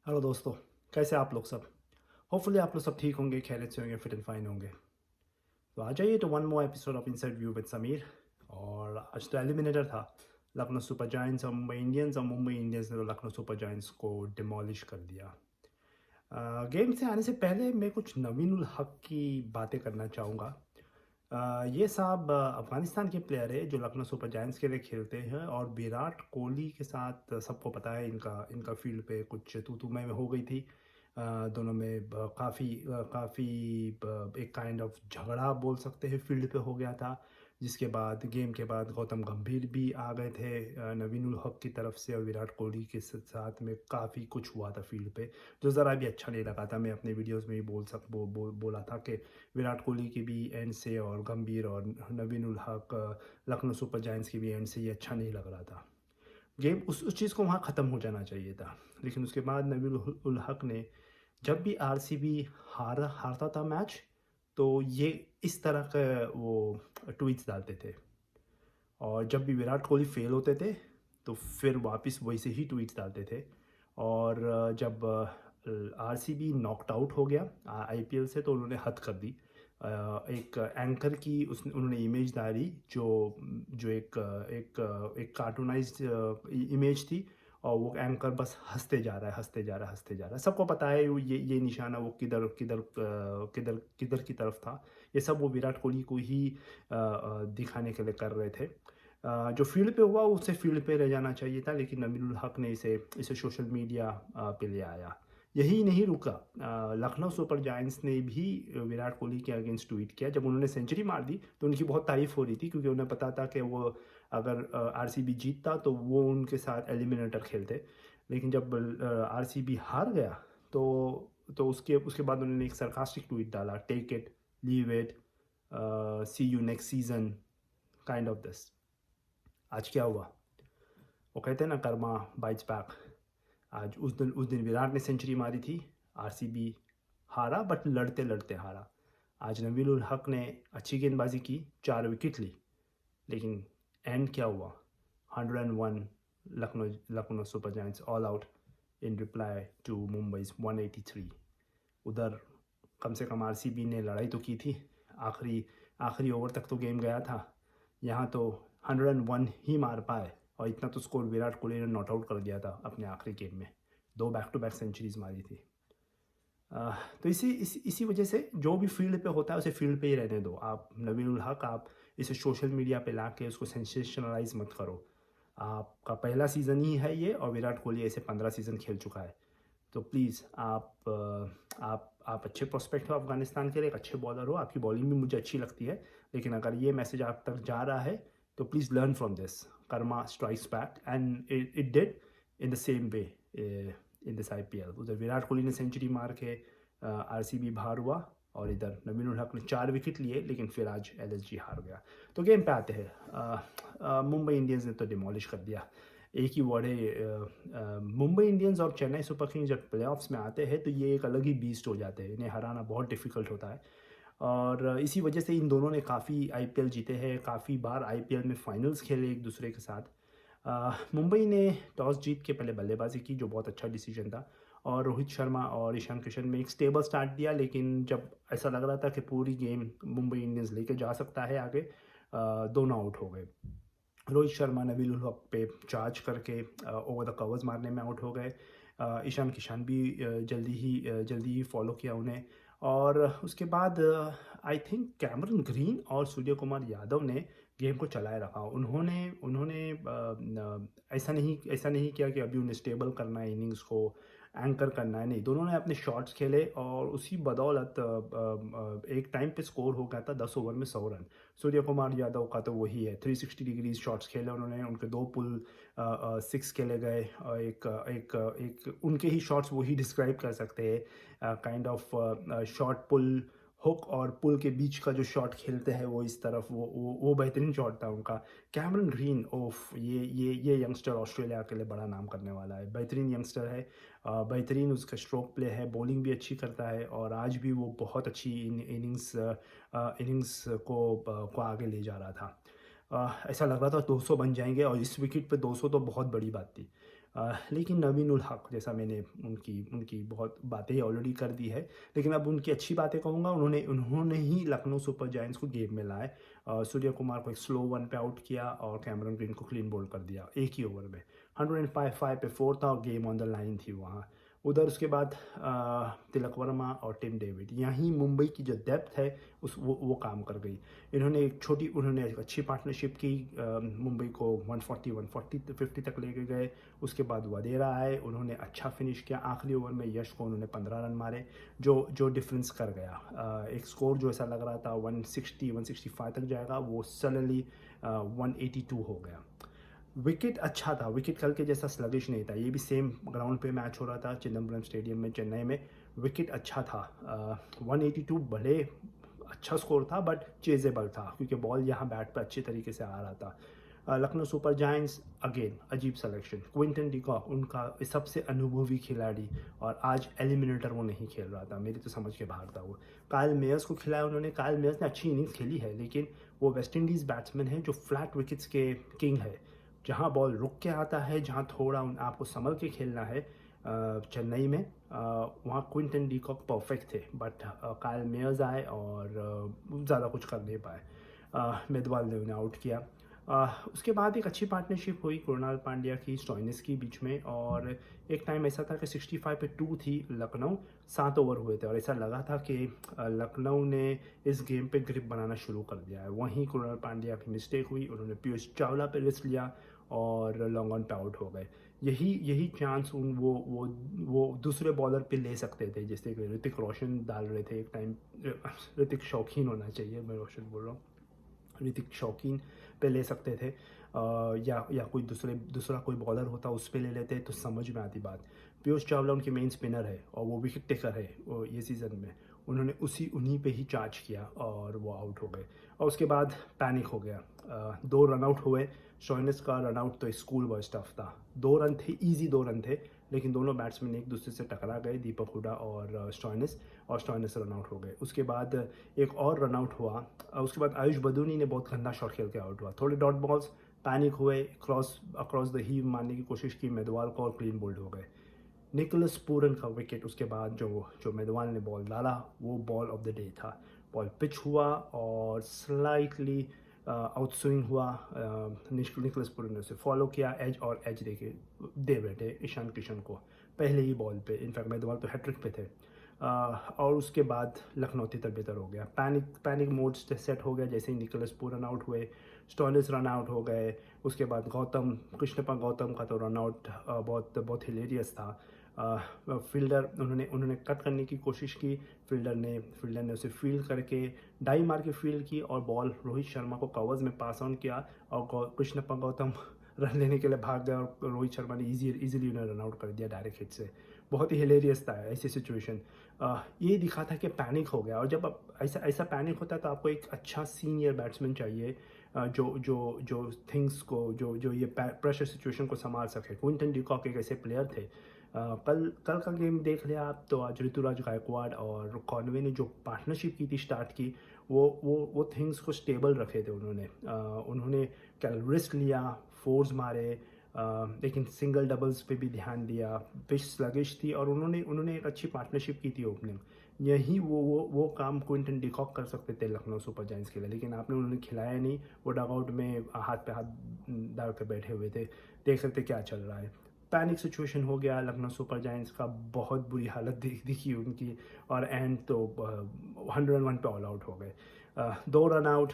Hello दोस्तों, कैसे आप लोग सब? होपफुली आप लोग सब ठीक होंगे, खैरियत से होंगे, फिट एंड फाइन होंगे। तो आ जाइए to one more episode of inside view with Sameer. और आज तो एलिमिनेटर था। लखनऊ सुपर जायंट्स और मुंबई इंडियंस ने तो लखनऊ सुपर जायंट्स को डिमोलिश कर दिया। गेम से आने से पहले मैं कुछ नवीन उल हक की बातें करना चाहूँगा। ये साहब अफ़गानिस्तान के प्लेयर है जो लखनऊ सुपर जायंट्स के लिए खेलते हैं, और विराट कोहली के साथ सबको पता है इनका इनका फील्ड पे कुछ तू मैं हो गई थी। दोनों में काफ़ी एक काइंड ऑफ झगड़ा बोल सकते हैं फील्ड पे हो गया था। जिसके बाद गेम के बाद गौतम गंभीर भी आ गए थे नवीन उल हक की तरफ से, और विराट कोहली के साथ में काफ़ी कुछ हुआ था फील्ड पे जो ज़रा भी अच्छा नहीं लगा था। मैं अपने वीडियोस में भी बोला था कि विराट कोहली की भी एंड से, और गंभीर और नवीन उल हक लखनऊ सुपर जायंट्स की भी एंड से ये अच्छा नहीं लग रहा था। गेम उस चीज़ को वहाँ ख़त्म हो जाना चाहिए था। लेकिन उसके बाद नवीन उल हक ने जब भी आरसीबी हारता था मैच, तो ये इस तरह का वो ट्वीट्स डालते थे। और जब भी विराट कोहली फेल होते थे तो फिर वापस वैसे ही ट्वीट्स डालते थे। और जब आरसीबी नॉकड आउट हो गया आईपीएल से, तो उन्होंने हद कर दी। एक एंकर की उन्होंने इमेज डाली जो जो एक कार्टूनाइज्ड इमेज थी। और वो एंकर बस हंसते जा रहा है, हंसते जा रहा है, हंसते जा रहा है। सबको पता है ये निशाना वो किधर किधर किधर किधर की तरफ था। ये सब वो विराट कोहली को ही दिखाने के लिए कर रहे थे। जो फील्ड पे हुआ उसे फील्ड पे रह जाना चाहिए था, लेकिन नबील उल हक ने इसे इसे सोशल मीडिया पे ले आया। यही नहीं रुका, लखनऊ सुपर जायंट्स ने भी विराट कोहली के अगेंस्ट ट्वीट किया। जब उन्होंने सेंचुरी मार दी तो उनकी बहुत तारीफ हो रही थी, क्योंकि उन्हें पता था कि वो अगर आरसीबी जीतता तो वो उनके साथ एलिमिनेटर खेलते। लेकिन जब आरसीबी हार गया तो उसके उसके बाद उन्होंने एक सरकास्टिक ट्वीट डाला, take it, leave it, see you next season, kind of this. आज क्या हुआ? वो कहते हैं ना, कर्मा बाइट्स बैक। आज उस दिन विराट ने सेंचुरी मारी थी। आरसीबी हारा, बट लड़ते लड़ते हारा। आज नबील उल हक ने अच्छी गेंदबाजी की, 4 विकेट ली, लेकिन एंड क्या हुआ? 101, Lucknow Lucknow super giants all out in reply to Mumbai's 183। उधर कम से कम आरसीबी ने लड़ाई तो की थी। आखिरी आखिरी ओवर तक तो गेम गया था। यहाँ तो 101 ही मार पाए, और इतना तो स्कोर विराट कोहली ने नॉट आउट कर दिया था अपने आखिरी गेम में। 2 बैक-टू-बैक सेंचुरीज मारी थी। तो इसी वजह से जो भी फील्ड पे होता है उसे फील्ड पे ही रहने दो। आप नवीन उल हक, आप इसे सोशल मीडिया पे ला के उसको सेंसेशनलाइज मत करो। आपका पहला सीज़न ही है ये, और विराट कोहली ऐसे 15 सीज़न खेल चुका है। तो प्लीज़ आप अच्छे प्रोस्पेक्ट हो अफगानिस्तान के लिए, एक अच्छे बॉलर हो, आपकी बॉलिंग भी मुझे अच्छी लगती है। लेकिन अगर ये मैसेज आप तक जा रहा है तो please learn from this. Karma strikes back, and it did in the same way in this IPL. उधर विराट कोहली ने सेंचुरी मार के आरसीबी बाहर हुआ, और इधर नवीन उल हक ने 4 विकेट लिए, लेकिन फिर आज एलएसजी हार गया। तो गेम पे आते हैं। मुंबई इंडियंस ने तो डिमोलिश कर दिया। एक ही वर्ड है, मुंबई इंडियंस और चेन्नई सुपर किंग्स जब प्लेऑफ्स में आते हैं तो ये एक अलग ही बीस्ट हो जाते हैं। इन्हें हराना बहुत डिफ़िकल्ट होता है, और इसी वजह से इन दोनों ने काफ़ी आईपीएल जीते हैं, काफ़ी बार आईपीएल में फाइनल्स खेले एक दूसरे के साथ। मुंबई ने टॉस जीत के पहले बल्लेबाजी की, जो बहुत अच्छा डिसीजन था। और रोहित शर्मा और ईशान किशन में एक स्टेबल स्टार्ट दिया, लेकिन जब ऐसा लग रहा था कि पूरी गेम मुंबई इंडियंस लेके जा सकता है आगे, दोनों आउट हो गए। रोहित शर्मा नबील उल हक पे चार्ज करके ओवर द कवर्स मारने में आउट हो गए। ईशान किशन भी जल्दी ही फॉलो किया उन्हें। और उसके बाद आई थिंक कैमरन ग्रीन और सूर्य कुमार यादव ने गेम को चलाए रखा। उन्होंने उन्होंने ऐसा नहीं किया कि अभी उन्हें स्टेबल करना है, इनिंग्स को एंकर करना है। नहीं, दोनों ने अपने शॉट्स खेले, और उसी बदौलत एक टाइम पे स्कोर हो गया था 10 ओवर में 100 रन। सूर्य कुमार यादव का तो वही है, 360 डिग्रीज शॉट्स खेले उन्होंने। उनके 2 पुल 6 खेले गए, और एक उनके ही शॉट्स वही डिस्क्राइब कर सकते हैं, kind of shot pull hook और पुल के बीच का जो शॉट खेलते हैं वो इस तरफ, वो बेहतरीन शॉट था उनका। कैमरन ग्रीन, ओफ, ये यंगस्टर ऑस्ट्रेलिया के लिए बड़ा नाम करने वाला है। बेहतरीन यंगस्टर है, बेहतरीन उसका स्ट्रोक प्ले है, बॉलिंग भी अच्छी करता है, और आज भी वो बहुत अच्छी इनिंग्स को आगे ले जा रहा था। ऐसा लग रहा था 200 बन जाएंगे और इस विकेट पे 200 तो बहुत बड़ी बात थी। लेकिन नवीन उल हक, जैसा मैंने उनकी उनकी बहुत बातें ऑलरेडी कर दी है, लेकिन अब उनकी अच्छी बातें कहूँगा। उन्होंने उन्होंने ही लखनऊ सुपर जायंट्स को गेम में लाए। सूर्य कुमार को एक स्लो वन पे आउट किया और कैमरन ग्रीन को क्लीन बोल्ड कर दिया एक ही ओवर में। 105 पे 4 था और गेम ऑन द लाइन थी वहाँ। उधर उसके बाद तिलक वर्मा और टिम डेविड, यहीं मुंबई की जो डेप्थ है वो काम कर गई। उन्होंने एक अच्छी पार्टनरशिप की। मुंबई को 140 150 तक लेके गए। उसके बाद वडेरा आए, उन्होंने अच्छा फिनिश किया। आखिरी ओवर में यश को उन्होंने 15 रन मारे, जो डिफरेंस कर गया। एक स्कोर जो ऐसा लग रहा था 160 165 तक जाएगा, वो सडनली 182 हो गया। विकेट अच्छा था, विकेट कल के जैसा स्लगिश नहीं था। ये भी सेम ग्राउंड पे मैच हो रहा था, चिदम्बरम स्टेडियम में, चेन्नई में। विकेट अच्छा था। 182 भले अच्छा स्कोर था बट चेजेबल था, क्योंकि बॉल यहाँ बैट पे अच्छे तरीके से आ रहा था। लखनऊ सुपर जायंट्स अगेन अजीब सिलेक्शन। क्विंटन डिकॉक उनका सबसे अनुभवी खिलाड़ी, और आज एलिमिनेटर वो नहीं खेल रहा था, मेरी तो समझ के बाहर था वो। काइल मेयर्स को खिलाया उन्होंने। काइल मेयर्स ने अच्छी इनिंग्स खेली है, लेकिन वो वेस्ट इंडीज़ बैट्समैन है जो फ्लैट विकेट्स के किंग है। जहाँ बॉल रुक के आता है, जहाँ थोड़ा आपको संभल के खेलना है, चेन्नई में वहाँ क्विंटन डीकॉक परफेक्ट थे। बट काइल मेयर्स आए और ज़्यादा कुछ कर नहीं पाए। मेदवाल ने उन्हें आउट किया। उसके बाद एक अच्छी पार्टनरशिप हुई कृणाल पांड्या की स्टॉइनिस की बीच में, और एक टाइम ऐसा था कि 65 पे 2 थी लखनऊ। 7 ओवर हुए थे और ऐसा लगा था कि लखनऊ ने इस गेम पे ग्रिप बनाना शुरू कर दिया है। वहीं कृणाल पांड्या की मिस्टेक हुई, उन्होंने पीयूष चावला पे रिस्क लिया और लॉन्ग ऑन पे आउट हो गए। यही चांस वो दूसरे बॉलर पे ले सकते थे, जैसे कि ऋतिक रोशन डाल रहे थे एक टाइम। ऋतिक शौकीन होना चाहिए, मैं रोशन बोल रहा हूँ। ऋतिक शौकीन पे ले सकते थे, या कोई दूसरा कोई बॉलर होता उस पे ले लेते तो समझ में आती बात। पीयूष चावला उनके मेन स्पिनर है और वो विकेट टेकर है ये सीज़न में। उन्होंने उन्हीं पे ही चार्ज किया और वो आउट हो गए। और उसके बाद पैनिक हो गया। 2 रन आउट हुए। स्टॉइनिस का रन आउट तो स्कूल बॉय स्टफ था। 2 रन थे, ईजी 2 रन थे, लेकिन दोनों बैट्समैन एक दूसरे से टकरा गए, दीपक हुडा और स्टॉइनिस रन आउट हो गए। उसके बाद एक और रन आउट हुआ। उसके बाद आयुष बदूनी ने बहुत गंदा शॉट खेल के आउट हुआ। थोड़े डॉट बॉल्स, पैनिक हुए, अक्रॉस द हीव मारने की कोशिश की मेदवाल को और क्लीन बोल्ड हो गए। निकोलस पूरन का विकेट उसके बाद जो मेदवाल ने बॉल डाला वो बॉल ऑफ द डे था। बॉल पिच हुआ और स्लाइटली आउट स्विंग हुआ। निकोलस पूरन ने उसे फॉलो किया, एज दे बैठे ईशान किशन को पहले ही बॉल पे। इनफैक्ट मेदवाल तो हैट्रिक पे थे। और उसके बाद लखनऊ तितर बितर हो गया। पैनिक मोड सेट हो गया जैसे ही निकोलस पूरन आउट हुए। स्टॉइनिस रन आउट हो गए। उसके बाद कृष्णप्पा गौतम का तो रन आउट बहुत हिलेरियस था। फील्डर उन्होंने कट करने की कोशिश की। फील्डर ने उसे फील्ड करके डाई मार के फील्ड की और बॉल रोहित शर्मा को कवर्स में पास ऑन किया, और कृष्णप्पा गौतम रन लेने के लिए भाग गया और रोहित शर्मा ने इजीली उन्हें रन आउट कर दिया डायरेक्ट हिट से। बहुत ही हिलेरियस था ऐसी सिचुएशन। ये दिखा था कि पैनिक हो गया, और जब ऐसा पैनिक होता है तो आपको एक अच्छा सीनियर बैट्समैन चाहिए, जो थिंग्स को जो ये प्रेशर सिचुएशन को संभाल सके। क्विंटन डिकॉक एक ऐसे प्लेयर थे। कल का गेम देख लिया आप तो आज ऋतुराज गायकवाड़ और कॉनवे ने जो पार्टनरशिप की थी स्टार्ट की, वो थिंग्स को स्टेबल रखे थे उन्होंने क्या रिस्क लिया, फोर्स मारे, लेकिन सिंगल डबल्स पे भी ध्यान दिया। पिच स्लगिश थी और उन्होंने एक अच्छी पार्टनरशिप की थी ओपनिंग। यही वो काम क्विंटन डिकॉक कर सकते थे लखनऊ सुपर जायंट्स के लिए, लेकिन उन्होंने खिलाया नहीं। वो डगआउट में हाथ पे हाथ डाल के बैठे हुए थे, देख सकते क्या चल रहा है। पैनिक सिचुएशन हो गया लखनऊ सुपर जायंट्स का, बहुत बुरी हालत दिखी उनकी, और एंड तो 101 पे ऑल आउट हो गए। 2 रन आउट,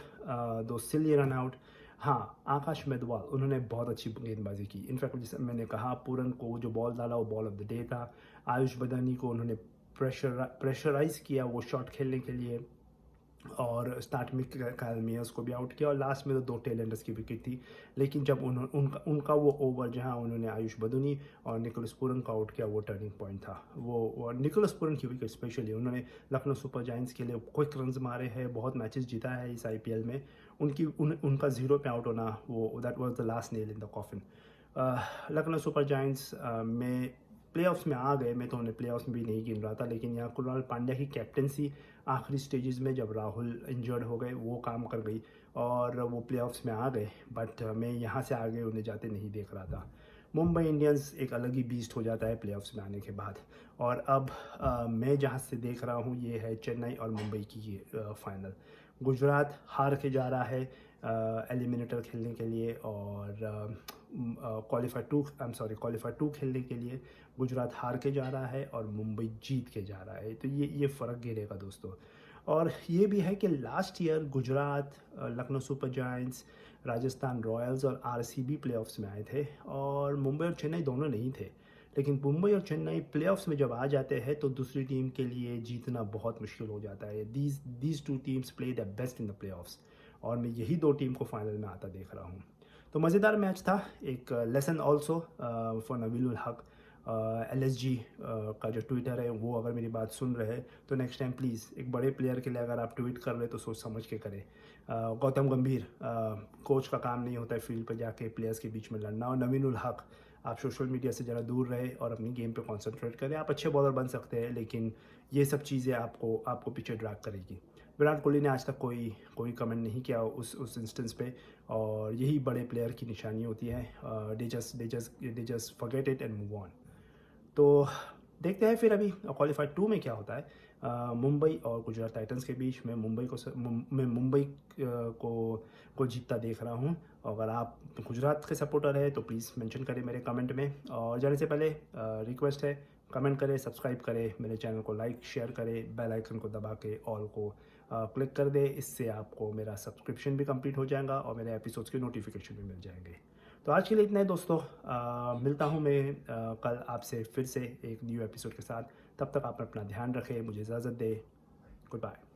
2 सिली रन आउट। हाँ, आकाश मेदवाल उन्होंने बहुत अच्छी गेंदबाजी की। इनफैक्ट जैसे मैंने कहा, पूरन को जो बॉल डाला वो बॉल ऑफ द डे था। आयुष बदानी को उन्होंने प्रेशराइज किया वो शॉट खेलने के लिए, और स्टार्ट में काइल मेयर्स को भी आउट किया, और लास्ट में तो 2 टेल एंडर्स की विकेट थी। लेकिन जब उनका वो ओवर जहां उन्होंने आयुष बदुनी और निकोलस पूरन को आउट किया, वो टर्निंग पॉइंट था। वो निकोलस पूरन की विकेट स्पेशली, उन्होंने लखनऊ सुपर जायंट्स के लिए क्विक रन्स मारे हैं, बहुत मैचेस जीता है इस IPL में। उनका 0 पे आउट होना, that was the last nail in the coffin. Lucknow super giants में प्लेऑफ्स में आ गए। मैं तो उन्हें प्लेऑफ्स में भी नहीं गिन रहा था, लेकिन यहाँ कृणाल पांड्या की कैप्टनसी आखिरी स्टेजेस में जब राहुल इंजर्ड हो गए वो काम कर गई और वो प्लेऑफ्स में आ गए। बट मैं यहाँ से आगे उन्हें जाते नहीं देख रहा था। मुंबई इंडियंस एक अलग ही बीस्ट हो जाता है प्लेऑफ्स में आने के बाद। और अब मैं जहाँ से देख रहा हूँ ये है चेन्नई और मुंबई की फाइनल। गुजरात हार के जा रहा है एलिमिनेटर खेलने के लिए और क्वालीफायर टू खेलने के लिए गुजरात हार के जा रहा है और मुंबई जीत के जा रहा है। तो ये फ़र्क गिरेगा दोस्तों। और ये भी है कि last year Gujarat, Lucknow super giants, Rajasthan Royals और आरसीबी प्लेऑफ्स में आए थे और मुंबई और चेन्नई दोनों नहीं थे। लेकिन मुंबई और चेन्नई प्लेऑफ्स में जब आ जाते हैं तो दूसरी टीम के लिए जीतना बहुत मुश्किल हो जाता है। These two teams play the best in the playoffs और मैं यही दो टीम को फाइनल में आता देख रहा हूँ। तो मज़ेदार मैच था। एक lesson also for Naveel ul Haq. LSG का जो ट्विटर है वो अगर मेरी बात सुन रहे हैं तो नेक्स्ट टाइम प्लीज़ एक बड़े प्लेयर के लिए अगर आप ट्वीट कर रहे तो सोच समझ के करें। गौतम गंभीर, कोच का काम नहीं होता है फील्ड पर जाके प्लेयर्स के बीच में लड़ना। और नवीन उल हक, आप सोशल मीडिया से ज़रा दूर रहे और अपनी गेम पे कंसंट्रेट करें। आप अच्छे बॉलर बन सकते हैं लेकिन ये सब चीज़ें आपको पीछे ड्रैग करेगी। विराट कोहली ने आज तक कोई कमेंट नहीं किया उस इंस्टेंस पे और यही बड़े प्लेयर की निशानी होती है। They just forget it and move on. तो देखते हैं फिर अभी क्वालीफायर 2 में क्या होता है। मुंबई और गुजरात टाइटंस के बीच में मैं मुंबई को जीतता देख रहा हूँ। अगर आप गुजरात के सपोर्टर हैं तो प्लीज़ मेंशन करें मेरे कमेंट में। और जाने से पहले रिक्वेस्ट है, कमेंट करें, सब्सक्राइब करें, मेरे चैनल को लाइक शेयर करें, बेल आइकन को दबा के ऑल को क्लिक कर दें। इससे आपको मेरा सब्सक्रिप्शन भी कंप्लीट हो जाएगा और मेरे एपिसोड्स के नोटिफिकेशन भी मिल जाएंगे। तो आज के लिए इतना ही दोस्तों। मिलता हूँ मैं कल आपसे फिर से एक न्यू एपिसोड के साथ। तब तक आप अपना ध्यान रखें, मुझे इजाज़त दें। Good bye.